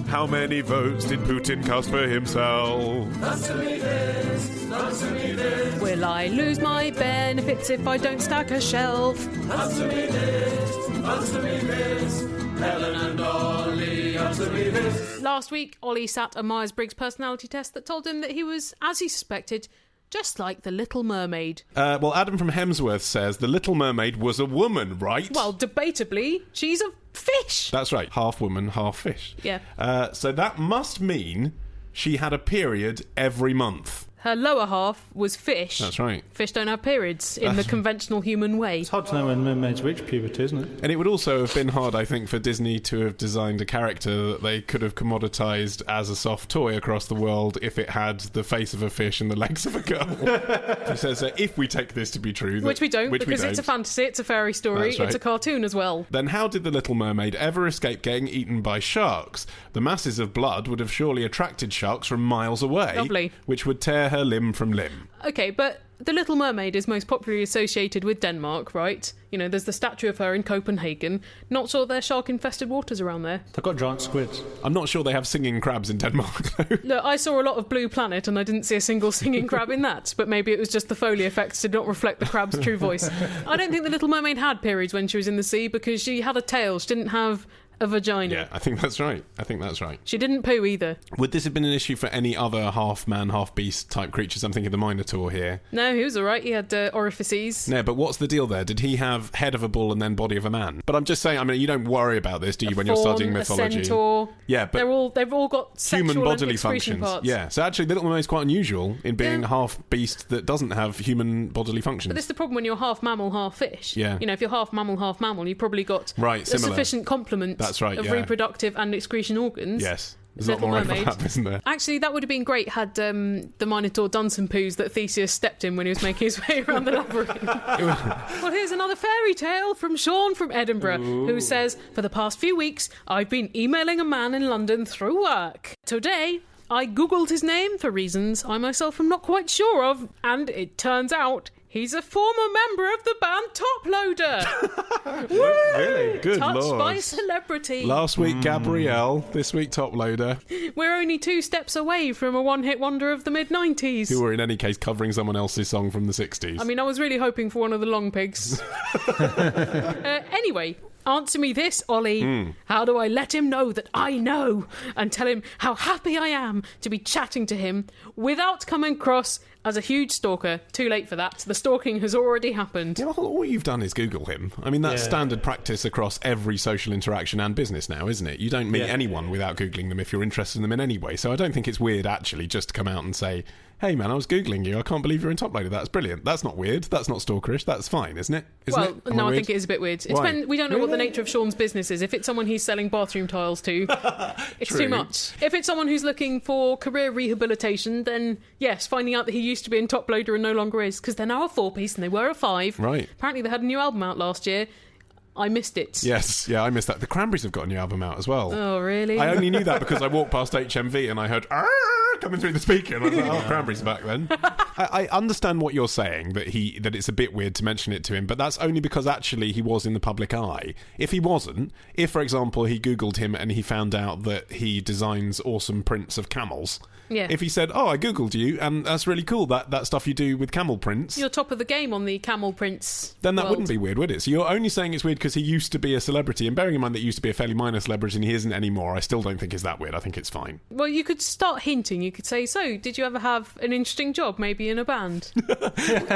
How many votes did Putin cast for himself? Answer me this, answer me this. Will I lose my benefits if I don't stack a shelf? Answer me this, answer me this. Helen and Ollie, answer me this. Last week, Ollie sat a Myers-Briggs personality test that told him that he was, as he suspected, just like the Little Mermaid. Well, Adam from Hemsworth says the Little Mermaid was a woman, right? Well, debatably, she's a fish. That's right. Half woman, half fish. Yeah. So that must mean she had a period every month. Her lower half was fish. That's right. Fish don't have periods in the conventional human way. It's hard to know when mermaids reach puberty, isn't it? And it would also have been hard, I think, for Disney to have designed a character that they could have commoditized as a soft toy across the world if it had the face of a fish and the legs of a girl. He says that if we take this to be true... Which we don't, because it's a fantasy, it's a fairy story, That's right. It's a cartoon as well. Then how did the Little Mermaid ever escape getting eaten by sharks? The masses of blood would have surely attracted sharks from miles away. Lovely. Which would tear her limb from limb. Okay, but the Little Mermaid is most popularly associated with Denmark, right? You know, there's the statue of her in Copenhagen. Not sure there's shark-infested waters around there. They've got giant squids. I'm not sure they have singing crabs in Denmark, though. Look, I saw a lot of Blue Planet and I didn't see a single singing crab in that, but maybe it was just the Foley effects did not reflect the crab's true voice. I don't think the Little Mermaid had periods when she was in the sea because she had a tail. She didn't have a vagina. Yeah, I think that's right. She didn't poo either. Would this have been an issue for any other half-man, half-beast type creatures? I'm thinking of the Minotaur here. No, he was all right. He had orifices. No, but what's the deal there? Did he have head of a bull and then body of a man? But I'm just saying, I mean, you don't worry about this, do you, when you're studying mythology? A centaur. Yeah, but they've all got sexual human bodily and excretion functions. parts. Yeah, so actually, the Little Mermaid's quite unusual in being a half beast that doesn't have human bodily functions. But this is the problem when you're half mammal, half fish. Yeah. You know, if you're half mammal, you've probably got a sufficient complement That's right, of yeah. reproductive and excretion organs. Yes. There's a lot more overlap, isn't there? Actually, that would have been great had the Minotaur done some poos that Theseus stepped in when he was making his way around the labyrinth. Well, here's another fairy tale from Sean from Edinburgh, who says, for the past few weeks, I've been emailing a man in London through work. Today, I googled his name for reasons I myself am not quite sure of, and it turns out he's a former member of the band Top Loader. Really? Good Touched Lord. by celebrity. Last week, Gabrielle. This week, Top Loader. We're only 2 steps away from a one-hit wonder of the mid-90s. Who were, in any case, covering someone else's song from the 60s. I mean, I was really hoping for one of the Long Pigs. Anyway, answer me this, Ollie. How do I let him know that I know and tell him how happy I am to be chatting to him without coming across as a huge stalker? Too late for that. The stalking has already happened. Yeah, well, all you've done is Google him. I mean, that's standard practice across every social interaction and business now, isn't it? You don't meet anyone without Googling them if you're interested in them in any way. So I don't think it's weird, actually, just to come out and say, hey, man, I was Googling you. I can't believe you're in Top Loader. That's brilliant. That's not weird. That's not stalkerish. That's fine, isn't it? I think it is a bit weird. We don't know what the nature of Sean's business is. If it's someone he's selling bathroom tiles to, it's too much. If it's someone who's looking for career rehabilitation, then yes, finding out that he used to be in Top Loader and no longer is, because they're now a 4-piece and they were a 5. Right. Apparently they had a new album out last year. I missed it. Yes, yeah, I missed that. The Cranberries have got a new album out as well. Oh, really? I only knew that because I walked past HMV and I heard coming through the speaker, and I was like, oh, Cranberries are back then. I understand what you're saying, that it's a bit weird to mention it to him, but that's only because actually he was in the public eye. If he wasn't, if, for example, he Googled him and he found out that he designs awesome prints of camels... Yeah. If he said, oh, I Googled you, and that's really cool, that stuff you do with camel prints. You're top of the game on the camel prints. Then that world. wouldn't be weird, would it? So you're only saying it's weird because he used to be a celebrity, and bearing in mind that he used to be a fairly minor celebrity and he isn't anymore, I still don't think it's that weird. I think it's fine. Well, you could start hinting. You could say, so, did you ever have an interesting job, maybe in a band?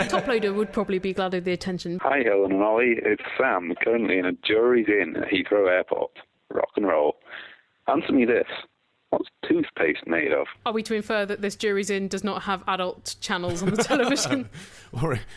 Top Loader would probably be glad of the attention. Hi, Helen and Ollie. It's Sam, currently in a jury's inn at Heathrow Airport. Rock and roll. Answer me this. What's toothpaste made of? Are we to infer that this jury's inn does not have adult channels on the television?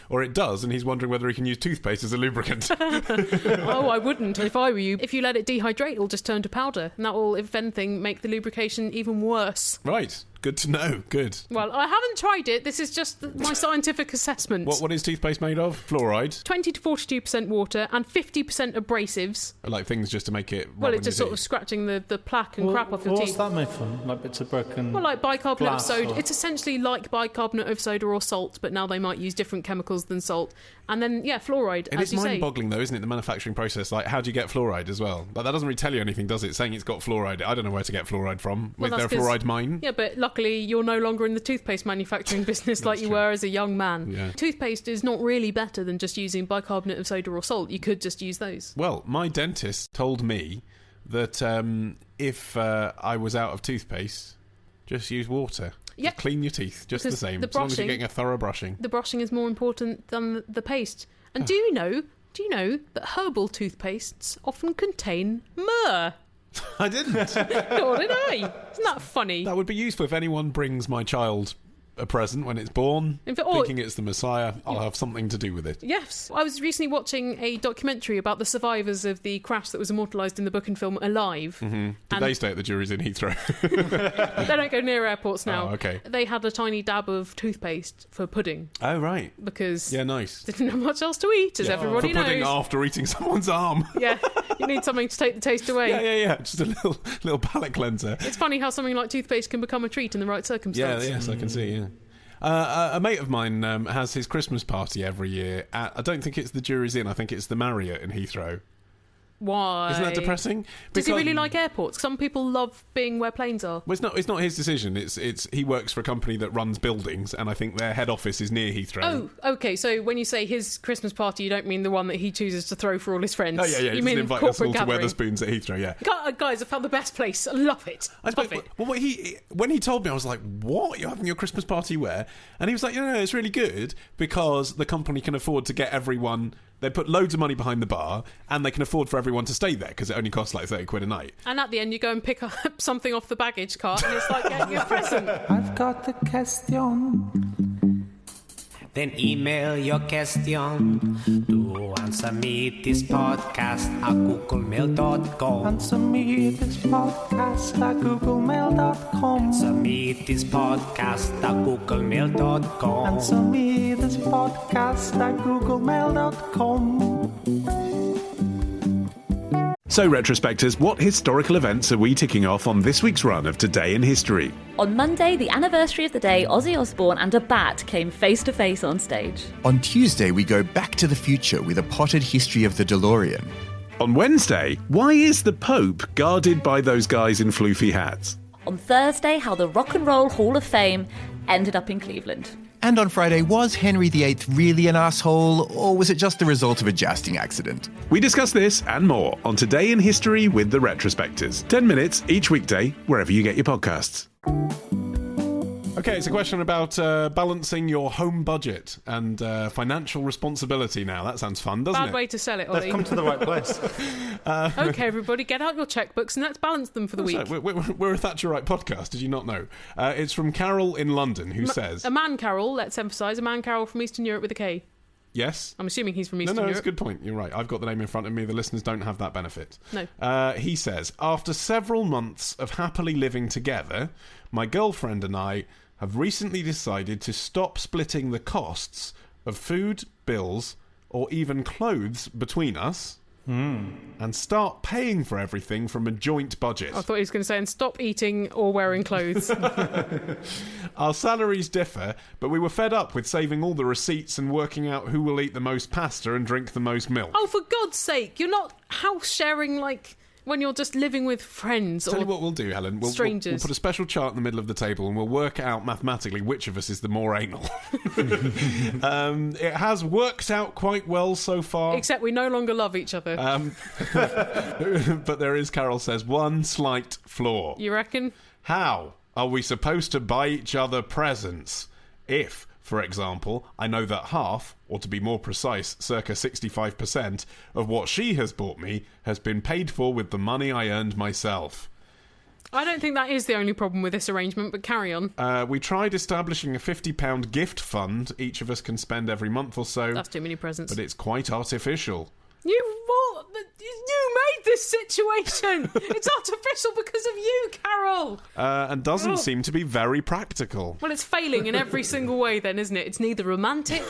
or it does, and he's wondering whether he can use toothpaste as a lubricant. Oh, I wouldn't if I were you. If you let it dehydrate, it'll just turn to powder, and that will, if anything, make the lubrication even worse. Right. Good to know. Good. Well, I haven't tried it. This is just my scientific assessment. What is toothpaste made of? Fluoride? 20 to 42% water and 50% abrasives. Like things just to make it... Well, it's just sort of scratching the plaque and crap off your What's teeth. that made from? Like bits of broken... Well, like bicarbonate of glass soda. or- It's essentially like bicarbonate of soda or salt, but now they might use different chemicals than salt. And then, fluoride, It as is you say. mind-boggling, though, isn't it, the manufacturing process? Like, how do you get fluoride as well? Like, that doesn't really tell you anything, does it? Saying it's got fluoride. I don't know where to get fluoride from. Well, Is there a that's 'cause- fluoride mine? Yeah, but luckily you're no longer in the toothpaste manufacturing business like you true. were as a young man. Yeah. Toothpaste is not really better than just using bicarbonate of soda or salt. You could just use those. Well, my dentist told me that if I was out of toothpaste, just use water. Yeah. Just clean your teeth, just the Because same. the As long as you're brushing- getting a thorough brushing. The brushing is more important than the paste. And do you know that herbal toothpastes often contain myrrh? I didn't. Nor did I. Isn't that funny? That would be useful if anyone brings my child a present when it's born, In fact, thinking it's the Messiah. I'll have something to do with it. Yes. I was recently watching a documentary about the survivors of the crash that was immortalised in the book and film Alive. Mm-hmm. Did And- they stay at the jury's in Heathrow? They don't go near airports now. Oh, okay. They had a tiny dab of toothpaste for pudding Oh, right. because Yeah, nice. they didn't have much else to eat, as everybody For pudding knows. after eating someone's arm. Yeah, you need something to take the taste away. Yeah. Just a little palate cleanser. It's funny how something like toothpaste can become a treat in the right Yeah, circumstance. yes, I can see, yeah. A mate of mine has his Christmas party every year at, I don't think it's the Jury's Inn, I think it's the Marriott in Heathrow. Why? Isn't that depressing? Does he Because- really like airports? Some people love being where planes are. Well, it's not his decision. It's he works for a company that runs buildings, and I think their head office is near Heathrow. Oh, okay. So when you say his Christmas party, you don't mean the one that he chooses to throw for all his friends. Oh, yeah. He You doesn't mean invite us all corporate to gathering. Weatherspoons at Heathrow, yeah. Guys, I found the best place. I love it. Love it. Well, when he told me, I was like, "What? You're having your Christmas party where?" And he was like, "No, it's really good because the company can afford to get everyone. They put loads of money behind the bar, and they can afford for everyone to stay there because it only costs like 30 quid a night." And at the end, you go and pick up something off the baggage cart, and it's like getting a present. I've got a question. Then email your question to answer me this podcast at googlemail.com. Answer me this podcast at googlemail.com. Answer me this podcast at googlemail.com. Answer me this podcast at googlemail.com. So, retrospectors, what historical events are we ticking off on this week's run of Today in History? On Monday, the anniversary of the day Ozzy Osbourne and a bat came face to face on stage. On Tuesday, we go back to the future with a potted history of the DeLorean. On Wednesday, why is the Pope guarded by those guys in floofy hats? On Thursday, how the Rock and Roll Hall of Fame ended up in Cleveland. And on Friday, was Henry VIII really an asshole, or was it just the result of a jousting accident? We discuss this and more on Today in History with the Retrospectors. 10 minutes each weekday, wherever you get your podcasts. Okay, it's a question about balancing your home budget and financial responsibility now. That sounds fun, doesn't Bad it? way to sell it, They've Ollie. come to the right place. Okay, everybody, get out your checkbooks and let's balance them for the week. So, we're a Thatcherite podcast, did you not know? It's from Carol in London, who says... A man Carol, let's emphasise, a man Carol from Eastern Europe with a K. Yes? I'm assuming he's from No, Eastern it's a Europe. good point. You're right. I've got the name in front of me. The listeners don't have that benefit. No. He says, after several months of happily living together, my girlfriend and I have recently decided to stop splitting the costs of food, bills, or even clothes between us and start paying for everything from a joint budget. I thought he was going to say, and stop eating or wearing clothes. Our salaries differ, but we were fed up with saving all the receipts and working out who will eat the most pasta and drink the most milk. Oh, for God's sake, you're not house sharing like when you're just living with friends Tell or you what we'll do, Helen. We'll strangers. put a special chart in the middle of the table and we'll work out mathematically which of us is the more anal. It has worked out quite well so far. Except we no longer love each other. But there is, Carol says, one slight flaw. You reckon? How are we supposed to buy each other presents if, for example, I know that half, or to be more precise, circa 65% of what she has bought me has been paid for with the money I earned myself? I don't think that is the only problem with this arrangement, but carry on. We tried establishing a £50 gift fund each of us can spend every month or so. That's too many presents. But it's quite artificial. You made this situation. It's artificial because of you, Carol. And doesn't seem to be very practical. Well, it's failing in every single way then, isn't it? It's neither romantic,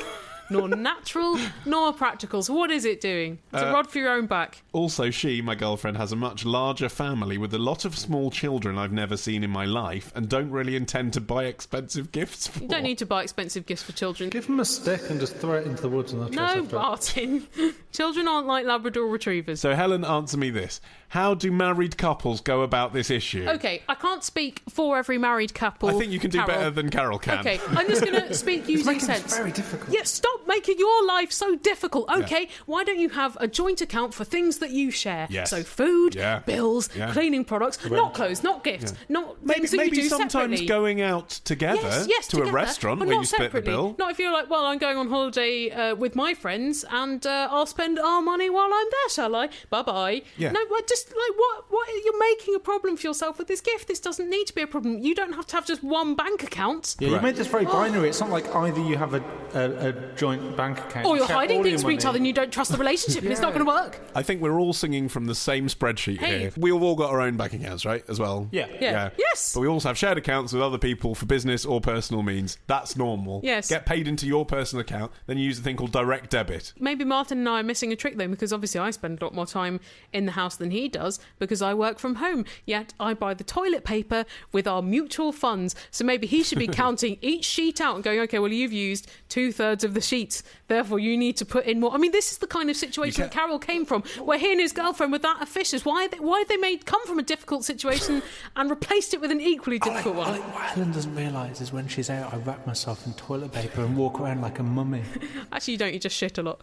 nor natural, nor practical. So what is it doing? It's a rod for your own back. Also, my girlfriend, has a much larger family with a lot of small children I've never seen in my life and don't really intend to buy expensive gifts for. You don't need to buy expensive gifts for children. Give them a stick and just throw it into the woods and they'll chase No, after it. Martin. Children aren't like Labrador retrievers. So, Helen, answer me this. How do married couples go about this issue? Okay, I can't speak for every married couple. I think you can do better than Carol can. Okay, I'm just going to speak using sense. It's very difficult. Yeah, stop making your life so difficult. Okay, why don't you have a joint account for things that you share? Yes. So food, Yeah. bills, Yeah. cleaning products, not clothes, not gifts, not things that you do sometimes separately. going out together Yes, to together, a restaurant but where not you split the separately. bill. Not if you're like, well, I'm going on holiday with my friends and I'll spend our money while I'm there, shall I? Bye-bye. Yeah. No, just like, what? You're making a problem for yourself with this gift. This doesn't need to be a problem. You don't have to have just one bank account. Yeah, you made this very binary. It's not like either you have a joint bank account... Or you're share hiding all things your from each money. other and you don't trust the relationship and it's not going to work. I think we're all singing from the same spreadsheet Hey. here. We've all got our own bank accounts, right, as well? Yeah. Yes. But we also have shared accounts with other people for business or personal means. That's normal. Yes. Get paid into your personal account, then you use a thing called direct debit. Maybe Martin and I are missing a trick though, because obviously I spend a lot more time in the house than he does because I work from home. Yet I buy the toilet paper with our mutual funds. So maybe he should be counting each sheet out and going, okay, well, you've used 2/3 of the sheets, therefore you need to put in more. I mean, this is the kind of situation that Carol came from, where he and his girlfriend were that officious. Why had they come from a difficult situation and replaced it with an equally difficult one? What Helen doesn't realise is when she's out, I wrap myself in toilet paper and walk around like a mummy. Actually, you don't. You just shit a lot.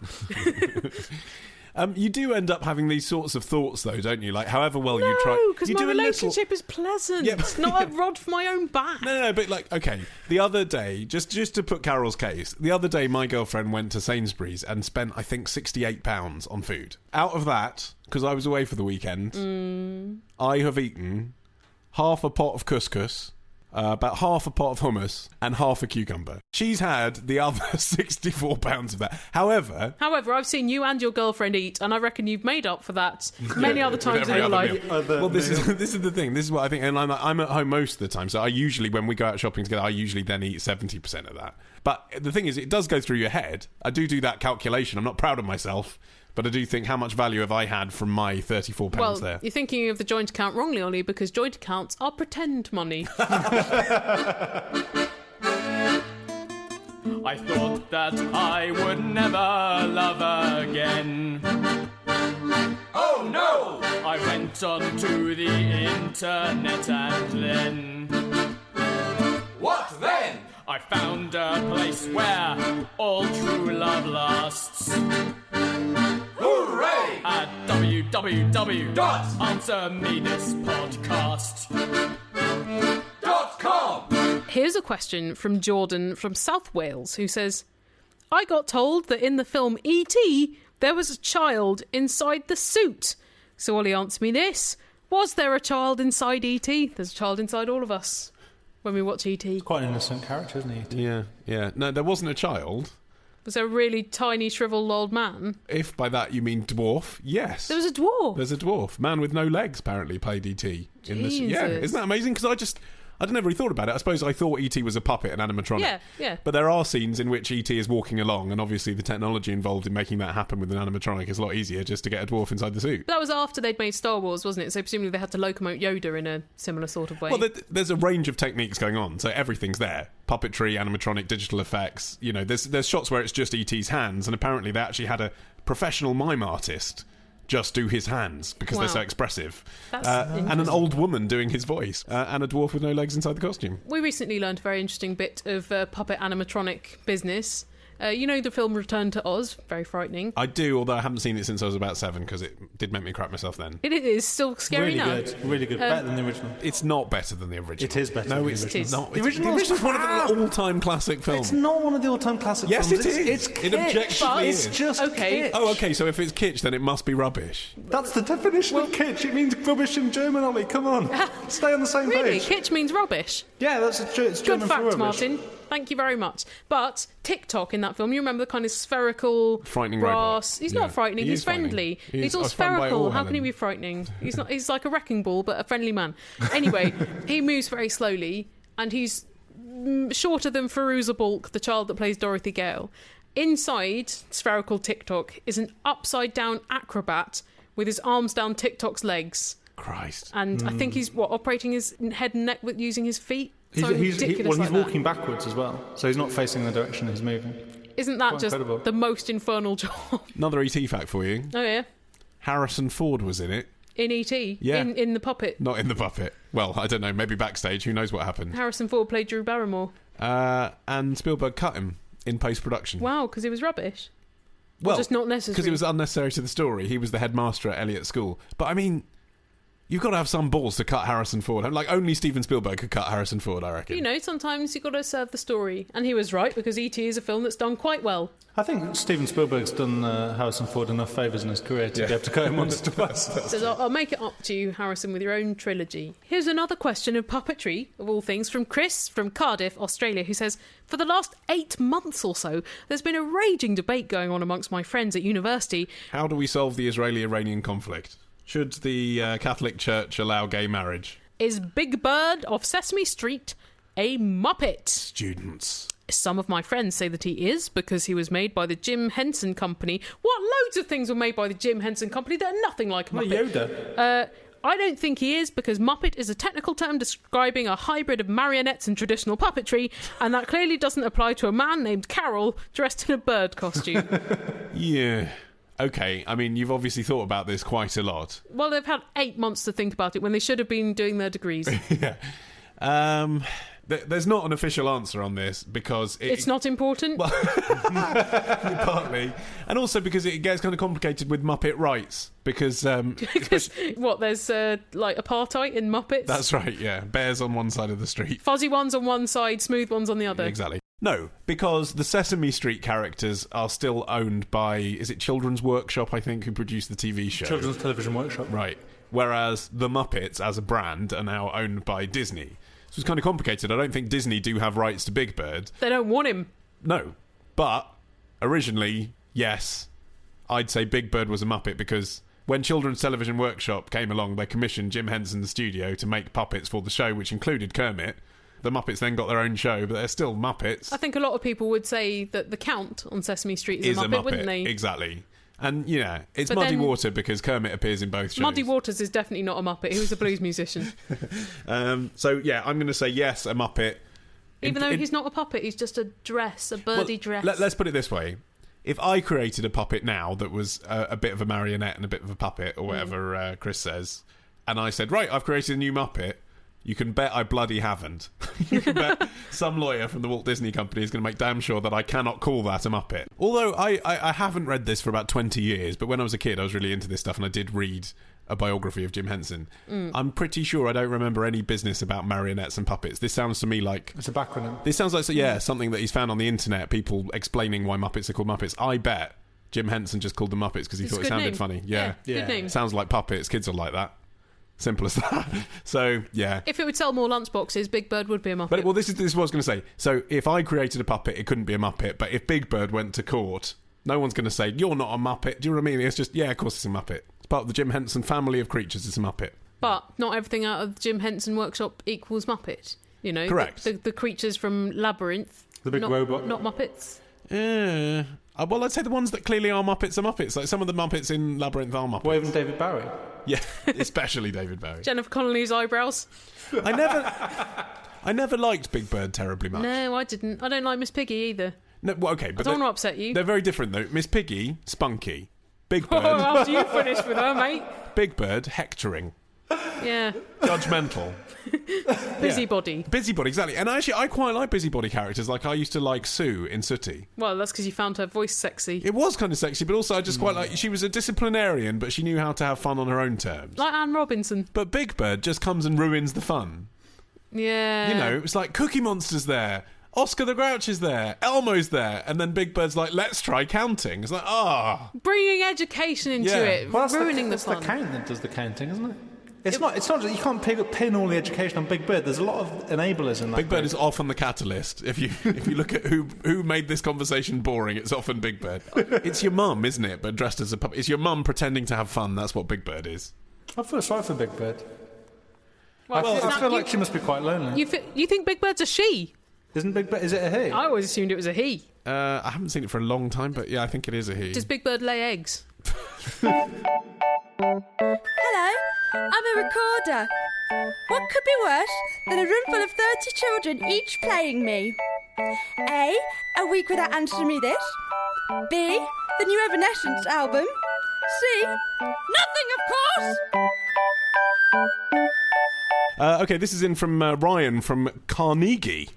You do end up having these sorts of thoughts, though, don't you? Like, however well you try... No, because you my do a little- relationship is pleasant. Yeah, It's not a rod for my own back. No, but like, okay, the other day, just to put Carol's case, the other day my girlfriend went to Sainsbury's and spent, I think, £68 on food. Out of that, because I was away for the weekend, I have eaten half a pot of couscous, about half a pot of hummus, and half a cucumber. She's had the other £64 of that. However, I've seen you and your girlfriend eat, and I reckon you've made up for that many other times in every your other life. meal. Well, this is the thing. This is what I think, and I'm at home most of the time. So I usually, when we go out shopping together, I usually then eat 70% of that. But the thing is, it does go through your head. I do that calculation. I'm not proud of myself, but I do think, how much value have I had from my £34 Well, there? you're thinking of the joint account wrongly, Ollie, because joint accounts are pretend money. I thought that I would never love again. Oh no! I went on to the internet and then... What then? I found a place where all true love lasts. Hooray! At www.answermethispodcast.com. Here's a question from Jordan from South Wales who says, I got told that in the film E.T. there was a child inside the suit. So Ollie, answer me this. Was there a child inside E.T.? There's a child inside all of us when we watch E.T. Quite an innocent character, isn't he? Yeah. No, there wasn't a child. Was there a really tiny, shriveled old man? If by that you mean dwarf, yes. There was a dwarf. There's a dwarf. Man with no legs, apparently, played E.T. in this. Yeah, Jesus. isn't that amazing? Because I'd never really thought about it. I suppose I thought E.T. was a puppet, an animatronic. Yeah. But there are scenes in which E.T. is walking along, and obviously the technology involved in making that happen with an animatronic is a lot easier just to get a dwarf inside the suit. But that was after they'd made Star Wars, wasn't it? So presumably they had to locomote Yoda in a similar sort of way. Well, there's a range of techniques going on, so everything's there. Puppetry, animatronic, digital effects. You know, there's shots where it's just E.T.'s hands, and apparently they actually had a professional mime artist just do his hands because they're so expressive. That's and an old woman doing his voice, and a dwarf with no legs inside the costume. We recently learned a very interesting bit of puppet animatronic business. You know the film Return to Oz? Very frightening. I do, although I haven't seen it since I was about 7 because it did make me crap myself then. It is still scary now. Really good. Better than the original. It's not better than the original. It is better No, than the it's original. not. The original is one of crap. the all-time classic films. It's not one of the all-time classic Yes, films. it is. It's It kitsch. objectively It's is. just Okay. kitsch. Oh, okay, so if it's kitsch, then it must be rubbish. That's the definition of kitsch. It means rubbish in German, Ollie. Come on. Stay on the same Really? page. Kitsch means rubbish. Yeah, it's Good German for fact, rubbish. Martin. Thank you very much. But TikTok in that film, you remember the kind of spherical, frightening brass. robot. He's not frightening. He's friendly. He's all spherical. How can he be frightening? He's not. He's like a wrecking ball, but a friendly man. Anyway, he moves very slowly, and he's shorter than Fairuza Balk, the child that plays Dorothy Gale. Inside spherical TikTok is an upside-down acrobat with his arms down TikTok's legs. Christ. And I think he's, operating his head and neck with using his feet? He's ridiculous like walking backwards as well, so he's not facing the direction he's moving. Isn't that Quite just incredible. the most infernal job? Another ET fact for you. Oh, yeah. Harrison Ford was in it. In E.T.? Yeah. In the puppet? Not in the puppet. Well, I don't know, maybe backstage. Who knows what happened? Harrison Ford played Drew Barrymore. And Spielberg cut him in post-production. Wow, because it was rubbish. Well, just not necessary. Because it was unnecessary to the story. He was the headmaster at Elliott School. But I mean, you've got to have some balls to cut Harrison Ford. Like, only Steven Spielberg could cut Harrison Ford, I reckon. You know, sometimes you've got to serve the story. And he was right, because E.T. is a film that's done quite well. I think Steven Spielberg's done Harrison Ford enough favours in his career to be able to cut him once or twice. So I'll make it up to you, Harrison, with your own trilogy. Here's another question of puppetry, of all things, from Chris from Cardiff, Australia, who says, for the last 8 months or so, there's been a raging debate going on amongst my friends at university. How do we solve the Israeli-Iranian conflict? Should the Catholic Church allow gay marriage? Is Big Bird of Sesame Street a Muppet? Students. Some of my friends say that he is, because he was made by the Jim Henson Company. What? Loads of things were made by the Jim Henson Company that are nothing like a Muppet. Yoda. I don't think he is, because Muppet is a technical term describing a hybrid of marionettes and traditional puppetry, and that clearly doesn't apply to a man named Carol dressed in a bird costume. Yeah. Okay, I mean, you've obviously thought about this quite a lot. Well, they've had 8 months to think about it when they should have been doing their degrees. Yeah. There's not an official answer on this because... It's not important? Well, partly. And also because it gets kind of complicated with Muppet rights. Because... what, there's like apartheid in Muppets? That's right, yeah. Bears on one side of the street. Fuzzy ones on one side, smooth ones on the other. Exactly. No, because the Sesame Street characters are still owned by... Is it Children's Workshop, I think, who produced the TV show? Children's Television Workshop. Right. Whereas the Muppets, as a brand, are now owned by Disney. So it's kind of complicated. I don't think Disney do have rights to Big Bird. They don't want him. No. But originally, yes, I'd say Big Bird was a Muppet because when Children's Television Workshop came along, they commissioned Jim Henson's studio to make puppets for the show, which included Kermit. The Muppets then got their own show, but they're still Muppets. I think a lot of people would say that the Count on Sesame Street is a Muppet, wouldn't they? Exactly. And, yeah, it's But Muddy then- Water because Kermit appears in both shows. Muddy Waters is definitely not a Muppet. He was a blues musician. So, yeah, I'm going to say yes, a Muppet. Even though he's not a puppet, he's just a dress, a birdie dress. Let's put it this way. If I created a puppet now that was a bit of a marionette and a bit of a puppet, or whatever Chris says, and I said, right, I've created a new Muppet, you can bet I bloody haven't. You can bet some lawyer from the Walt Disney Company is going to make damn sure that I cannot call that a Muppet. Although I haven't read this for about 20 years, but when I was a kid I was really into this stuff and I did read a biography of Jim Henson. I'm pretty sure I don't remember any business about marionettes and puppets. This sounds to me like... It's a backronym. This sounds like, something that he's found on the internet, people explaining why Muppets are called Muppets. I bet Jim Henson just called them Muppets because he It's a thought it good sounded name. funny. Yeah, good name. Sounds like puppets. Kids are like that. Simple as that. So, yeah. If it would sell more lunchboxes, Big Bird would be a Muppet. But, well, this is what I was going to say. So, if I created a puppet, it couldn't be a Muppet. But if Big Bird went to court, no one's going to say, you're not a Muppet. Do you know what I mean? It's just, yeah, of course it's a Muppet. It's part of the Jim Henson family of creatures. It's a Muppet. But not everything out of Jim Henson Workshop equals Muppet. You know? Correct. The creatures from Labyrinth. The big robot. Not Muppets. Yeah. Well, I'd say the ones that clearly are Muppets are Muppets. Like, some of the Muppets in Labyrinth are Muppets. Well, even David Bowie. Yeah, especially David Bowie. Jennifer Connelly's eyebrows. I never liked Big Bird terribly much. No, I didn't. I don't like Miss Piggy either. No, well, okay, I but don't want to upset you. they're very different though. Miss Piggy, spunky. Big Bird, After you finish with her, mate. Big Bird, hectoring, Yeah. judgmental. Busybody. Busybody, exactly. And actually, I quite like busybody characters. Like I used to like Sue in Sooty. Well, that's because you found her voice sexy. It was kind of sexy, but also I just quite like. She was a disciplinarian, but she knew how to have fun on her own terms. Like Anne Robinson. But Big Bird just comes and ruins the fun. Yeah. You know, it's like Cookie Monster's there. Oscar the Grouch is there, Elmo's there, and then Big Bird's like, let's try counting. It's like, Bringing education into Yeah. it, Well, that's ruining the that's fun. the count that does the counting, isn't it? It's not that you can't pin all the education on Big Bird. There's a lot of enablers in that. Big Bird is often the catalyst. If you look at who made this conversation boring, it's often Big Bird. It's your mum, isn't it? But dressed as a puppet. It's your mum pretending to have fun. That's what Big Bird is. I feel sorry for Big Bird. Well, I feel like she must be quite lonely. You think Big Bird's a she? Isn't Big Bird? Is it a he? I always assumed it was a he. I haven't seen it for a long time, but yeah, I think it is a he. Does Big Bird lay eggs? Hello, I'm a recorder. What could be worse than a room full of 30 children each playing me? A week without answering me this. B, the new Evanescence album. C, nothing, of course. Okay, this is in from Ryan from Carnegie.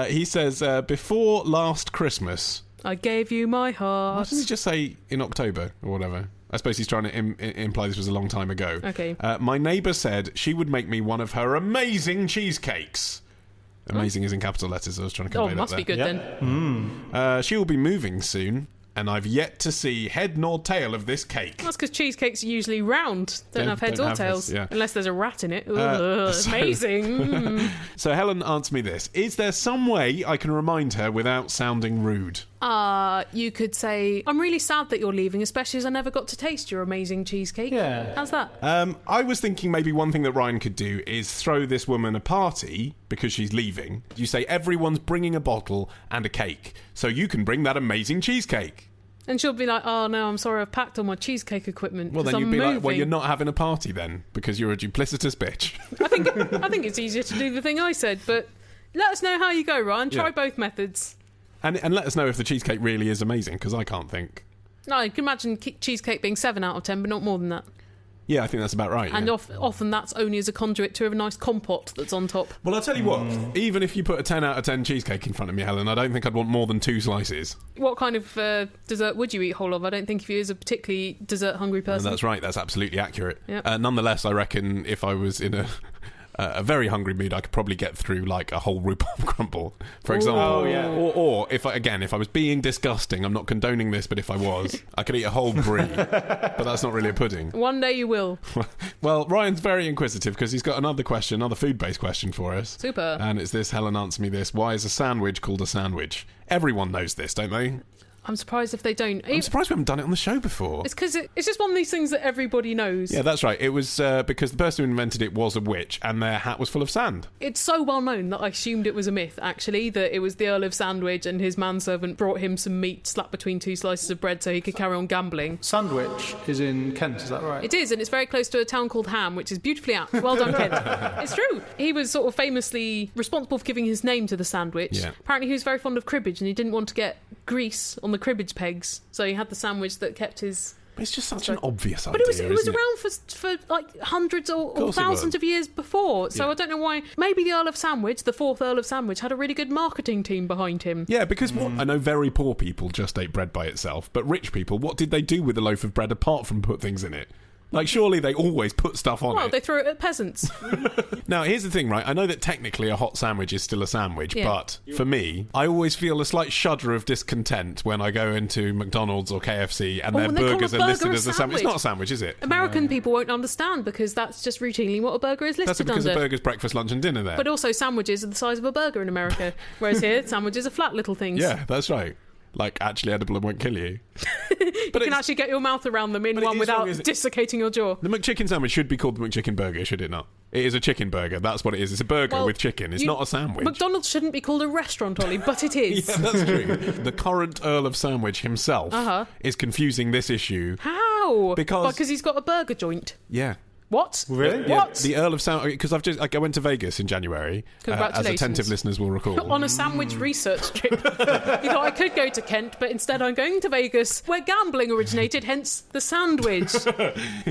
He says, before last Christmas... I gave you my heart. Why doesn't he just say in October or whatever? I suppose he's trying to imply this was a long time ago. Okay. My neighbour said she would make me one of her amazing cheesecakes. Amazing is in capital letters. I was trying to convey that must there. be good then. She will be moving soon, and I've yet to see head nor tail of this cake. That's because cheesecakes are usually round. Don't have heads or tails. Yeah. Unless there's a rat in it. Amazing. So Helen, answer me this. Is there some way I can remind her without sounding rude? You could say, I'm really sad that you're leaving, especially as I never got to taste your amazing cheesecake. Yeah. How's that? I was thinking maybe one thing that Ryan could do is throw this woman a party because she's leaving. You say everyone's bringing a bottle and a cake, so you can bring that amazing cheesecake. And she'll be like, oh no, I'm sorry, I've packed all my cheesecake equipment. Well, then you'd I'm be moving. like, well, you're not having a party then because you're a duplicitous bitch. I think it's easier to do the thing I said, but let us know how you go, Ryan. Try both methods. And let us know if the cheesecake really is amazing, because I can't think. No, you can imagine cheesecake being 7 out of 10, but not more than that. Yeah, I think that's about right. And yeah. often that's only as a conduit to a nice compote that's on top. Well, I'll tell you what, even if you put a 10 out of 10 cheesecake in front of me, Helen, I don't think I'd want more than 2 slices. What kind of dessert would you eat whole of? I don't think of you as a particularly dessert-hungry person. That's right, that's absolutely accurate. Yep. Nonetheless, I reckon if I was in a very hungry mood, I could probably get through like a whole rhubarb crumble, for example. Oh, yeah. Or if I was being disgusting, I'm not condoning this, but if I was, I could eat a whole brie. But that's not really a pudding. One day you will. Well, Ryan's very inquisitive because he's got another food-based question for us. Super. And it's this, Helen, answer me this. Why is a sandwich called a sandwich? Everyone knows this, don't they? I'm surprised if they don't. I'm surprised we haven't done it on the show before. It's because it's just one of these things that everybody knows. Yeah, that's right. It was because the person who invented it was a witch and their hat was full of sand. It's so well known that I assumed it was a myth, actually, that it was the Earl of Sandwich and his manservant brought him some meat slapped between 2 slices of bread so he could carry on gambling. Sandwich is in Kent, is that right? It is, and it's very close to a town called Ham, which is beautifully apt. Well done, Kent. It's true. He was sort of famously responsible for giving his name to the sandwich. Yeah. Apparently he was very fond of cribbage and he didn't want to get grease on the cribbage pegs. So he had the sandwich that kept his... It's just such an obvious idea, But it was isn't it? around for like hundreds or thousands of years before. So Yeah. I don't know why. Maybe the Earl of Sandwich, the 4th Earl of Sandwich, had a really good marketing team behind him. Yeah, because I know very poor people just ate bread by itself, but rich people, what did they do with a loaf of bread apart from put things in it? Like, surely they always put stuff on Well, it. they throw it at peasants. Now, here's the thing, right? I know that technically a hot sandwich is still a sandwich, Yeah. but for me, I always feel a slight shudder of discontent when I go into McDonald's or KFC and their when they call burgers a are burger listed a as a sandwich. It's not a sandwich, is it? American people won't understand because that's just routinely what a burger is That's listed because a under. burger's breakfast, lunch and dinner there. But also sandwiches are the size of a burger in America, whereas here sandwiches are flat little things. Yeah, that's right. Like, actually edible and won't kill you. You can actually get your mouth around them in But it one is without wrong, isn't it? dislocating your jaw. The McChicken sandwich should be called the McChicken burger, should it not? It is a chicken burger. That's what it is. It's a burger Well, with chicken. It's not a sandwich. McDonald's shouldn't be called a restaurant, Ollie, but it is. Yeah, that's true. The current Earl of Sandwich himself is confusing this issue. How? Because he's got a burger joint. Yeah. What? Really? Yeah, What? the Earl of Sandwich, because I went to Vegas in January, as Congratulations. attentive listeners will recall. On a sandwich research trip. You thought I could go to Kent, but instead I'm going to Vegas, where gambling originated, hence the sandwich.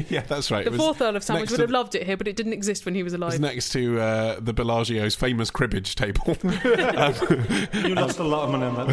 Yeah, that's right. The 4th Earl of Sandwich next would to have loved it here, but it didn't exist when he was It was alive. next to the Bellagio's famous cribbage table. You lost a lot of money on that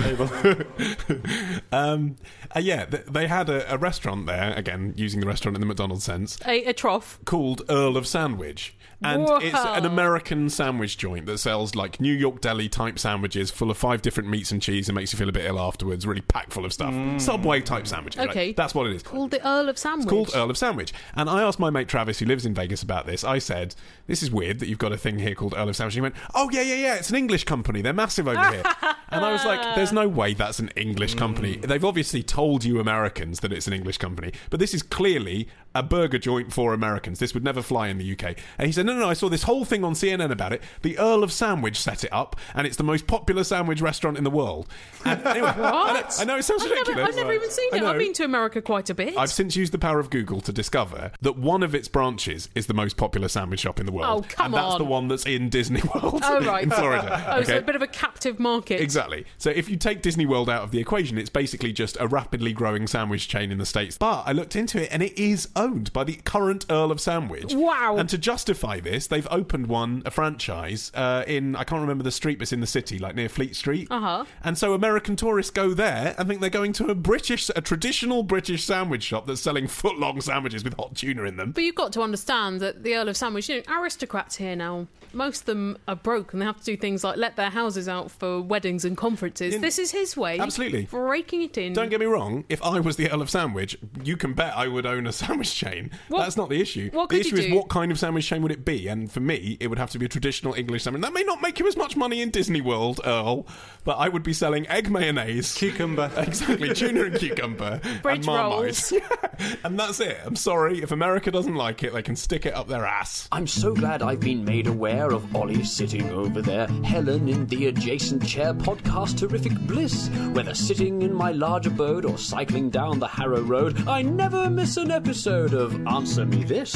table. Yeah, they had a restaurant there, again, using the restaurant in the McDonald's sense, A trough. called Earl of Sandwich. And Whoa. it's an American sandwich joint that sells like New York deli type sandwiches full of 5 different meats and cheese and makes you feel a bit ill afterwards, really packed full of stuff. Subway type sandwiches. Okay. Right? That's what it is. Called the Earl of Sandwich. It's called Earl of Sandwich. And I asked my mate Travis, who lives in Vegas, about this. I said, this is weird that you've got a thing here called Earl of Sandwich. He went, oh, yeah, it's an English company. They're massive over here. And I was like, there's no way that's an English company. They've obviously told you Americans that it's an English company. But this is clearly a burger joint for Americans. This would never fly in the UK. And he said, no, I saw this whole thing on CNN about it. The Earl of Sandwich set it up, and it's the most popular sandwich restaurant in the world. And anyway, What? I know it sounds ridiculous. I've never even seen it. I've been to America quite a bit. I've since used the power of Google to discover that one of its branches is the most popular sandwich shop in the world. Oh, come and that's on. the one that's in Disney World right. in Florida. Oh, so a bit of a captive market. Exactly. So if you take Disney World out of the equation, it's basically just a rapidly growing sandwich chain in the States. But I looked into it, and it is owned by the current Earl of Sandwich. Wow. And to justify this, they've opened a franchise in, I can't remember the street, but it's in the city, like near Fleet Street. Uh-huh. And so American tourists go there and think they're going to a traditional British sandwich shop that's selling foot-long sandwiches with hot tuna in them. But you've got to understand that the Earl of Sandwich, aristocrats here now, most of them are broke and they have to do things like let their houses out for weddings and conferences. This is his way. Absolutely. Breaking it in. Don't get me wrong, if I was the Earl of Sandwich, you can bet I would own a sandwich chain. That's not the issue. What the could issue you is do? what kind of sandwich chain would it be? And for me, it would have to be a traditional English sandwich. That may not make you as much money in Disney World, Earl, but I would be selling egg mayonnaise. Cucumber. Exactly, tuna and cucumber. Bridge and Marmite. rolls. Yeah, and that's it. I'm sorry, if America doesn't like it, they can stick it up their ass. I'm so glad I've been made aware of Ollie sitting over there, Helen in the adjacent chair, podcast Terrific Bliss. Whether sitting in my large abode or cycling down the Harrow Road, I never miss an episode of Answer Me This.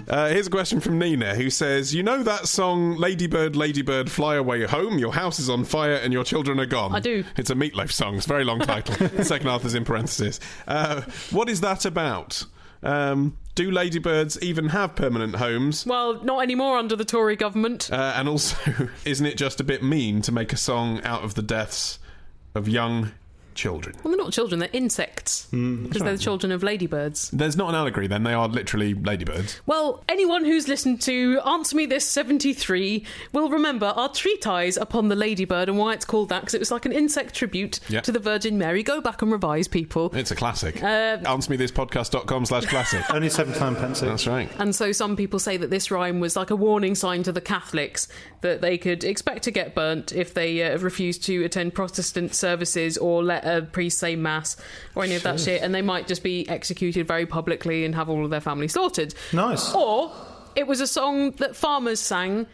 Here's a question from Nina, who says, you know that song, Ladybird, Ladybird, Fly Away Home? Your house is on fire and your children are gone. I do. It's a Meatloaf song. It's a very long title. The second half is in parentheses. What is that about? Do ladybirds even have permanent homes? Well, not anymore under the Tory government. And also, isn't it just a bit mean to make a song out of the deaths of young children? Well, they're not children, they're insects. Because they're the children of ladybirds. There's not an allegory then, they are literally ladybirds. Well, anyone who's listened to Answer Me This 73 will remember our treatise upon the ladybird and why it's called that, because it was like an insect tribute to the Virgin Mary. Go back and revise, people. It's a classic. AnswerMeThisPodcast.com/classic. Only 7.9 That's right. And so some people say that this rhyme was like a warning sign to the Catholics that they could expect to get burnt if they refused to attend Protestant services or let a priest say mass or any of that shit, and they might just be executed very publicly and have all of their family slaughtered. Nice. Or it was a song that farmers sang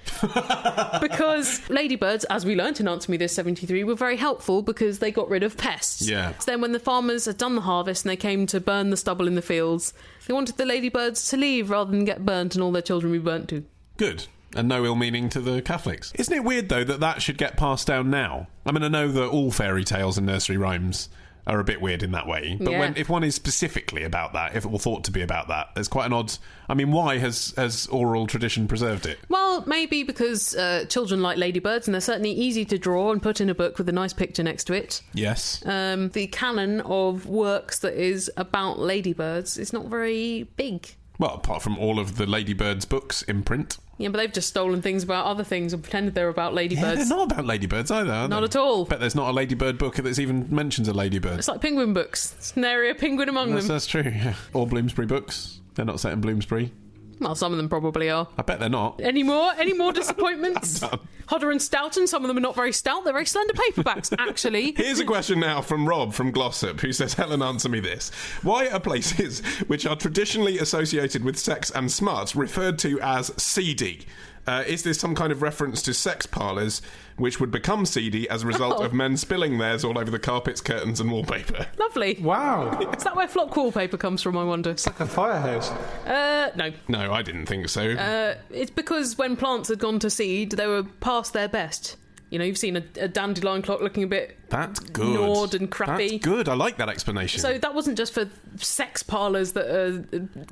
because ladybirds, as we learnt in Answer Me This 73, were very helpful because they got rid of pests. Yeah. So then when the farmers had done the harvest and they came to burn the stubble in the fields, they wanted the ladybirds to leave rather than get burnt and all their children be burnt too. Good. And no ill meaning to the Catholics. Isn't it weird, though, that should get passed down now? I mean, I know that all fairy tales and nursery rhymes are a bit weird in that way. But if one is specifically about that, if it were thought to be about that, there's quite an odd... I mean, why has oral tradition preserved it? Well, maybe because children like ladybirds, and they're certainly easy to draw and put in a book with a nice picture next to it. Yes. The canon of works that is about ladybirds is not very big. Well, apart from all of the Ladybirds books in print. Yeah, but they've just stolen things about other things and pretended they're about ladybirds. Yeah, they're not about ladybirds either, are they? Not at all. Bet there's not a ladybird book that even mentions a ladybird. It's like penguin books. There's nary a penguin among them. That's true, yeah. Or Bloomsbury books. They're not set in Bloomsbury. Well, some of them probably are. I bet they're not. Any more disappointments? I'm done. Hodder and Stoughton, some of them are not very stout. They're very slender paperbacks, actually. Here's a question now from Rob from Glossop, who says, Helen, answer me this. Why are places which are traditionally associated with sex and smut referred to as seedy? Is this some kind of reference to sex parlours which would become seedy as a result of men spilling theirs all over the carpets, curtains and wallpaper? Lovely. Wow. Is that where flock wallpaper comes from, I wonder? It's like a firehouse. No. No, I didn't think so. It's because when plants had gone to seed, they were past their best. You've seen a dandelion clock looking a bit That's good. gnawed and crappy. That's good. I like that explanation. So that wasn't just for sex parlours that are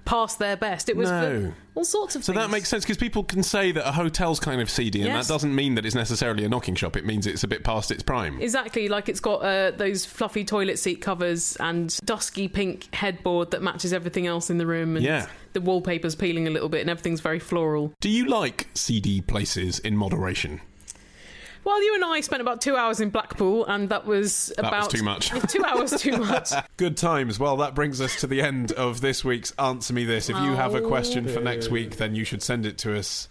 past their best. It was for all sorts of things. So that makes sense, because people can say that a hotel's kind of seedy, and that doesn't mean that it's necessarily a knocking shop. It means it's a bit past its prime. Exactly, like it's got those fluffy toilet seat covers and dusky pink headboard that matches everything else in the room, and the wallpaper's peeling a little bit and everything's very floral. Do you like seedy places in moderation? Well, you and I spent about 2 hours in Blackpool, and that was too much. 2 hours too much. Good times. Well, that brings us to the end of this week's Answer Me This. If you have a question for next week, then you should send it to us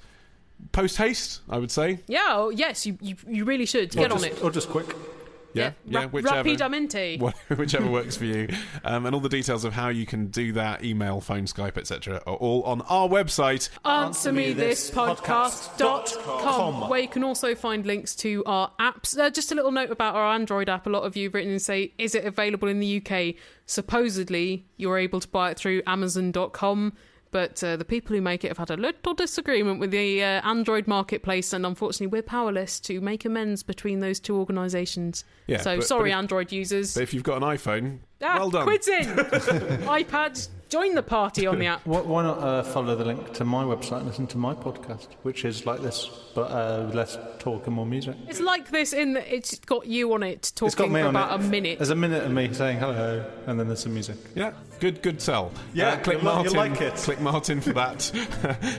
post haste, I would say. Yeah, yes, you really should. Get on it. Or just quick. Yeah, whichever. Rapidamente. Whichever works for you. And all the details of how you can do that, email, phone, Skype, etc., are all on our website, AnswerMeThisPodcast.com, where you can also find links to our apps. Just a little note about our Android app. A lot of you have written and say, is it available in the UK? Supposedly, you're able to buy it through Amazon.com. But the people who make it have had a little disagreement with the Android marketplace, and unfortunately we're powerless to make amends between those two organisations. Yeah, so sorry, Android users. But if you've got an iPhone, well done. Quids in! iPad, join the party on the app. Why not follow the link to my website and listen to my podcast, which is like this, but with less talk and more music. It's like this in that it's got you on it talking for about a minute. There's a minute of me saying hello, and then there's some music. Yeah, good sell. Yeah, click Martin. You like it. Click Martin for that.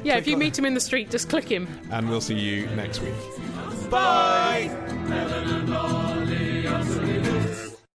Yeah, if you meet him in the street, just click him. And we'll see you next week. Bye!